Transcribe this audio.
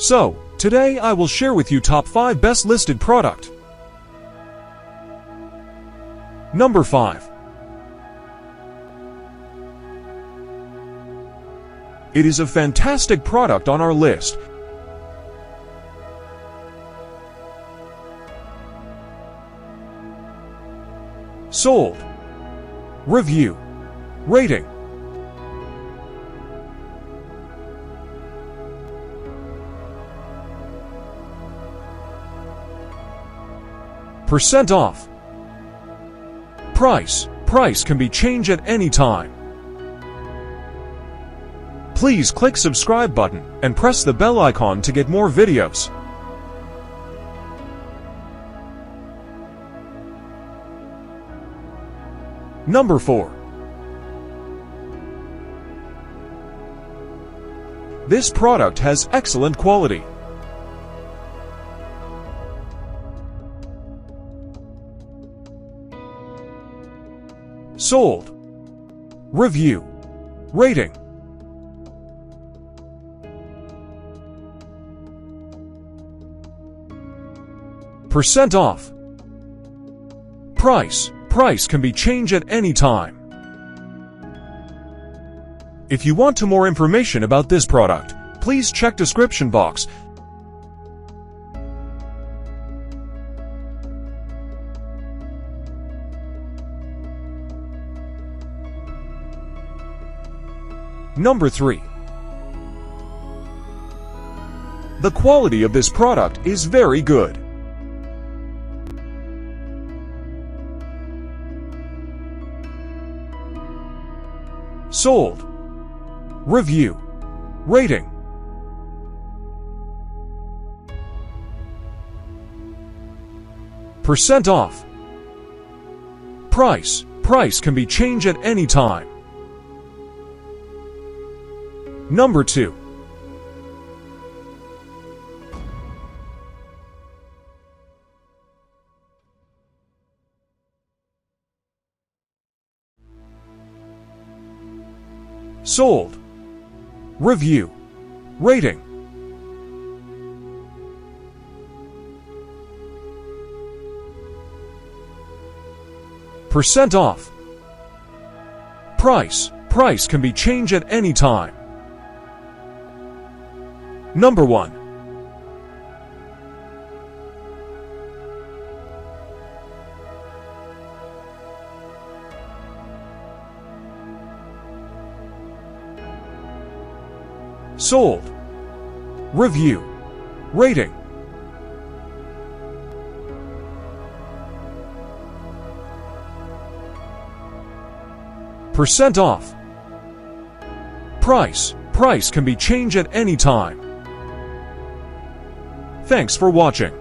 So, today I will share with you top 5 best listed product. Number 5. It is a fantastic product on our list. Sold. Review. Rating. Percent off. Price can be changed at any time. Please click subscribe button and press the bell icon to get more videos. Number 4. This product has excellent quality. Sold. Review. Rating. Percent off. Price can be changed at any time. If you want more information about this product, please check description box. Number 3. The quality of this product is very good. Sold. Review. Rating. Percent off. Price can be changed at any time. Number 2. Sold. Review. Rating. Percent off. Price can be changed at any time. Number 1. Sold. Review. Rating. Percent off. Price can be changed at any time. Thanks for watching.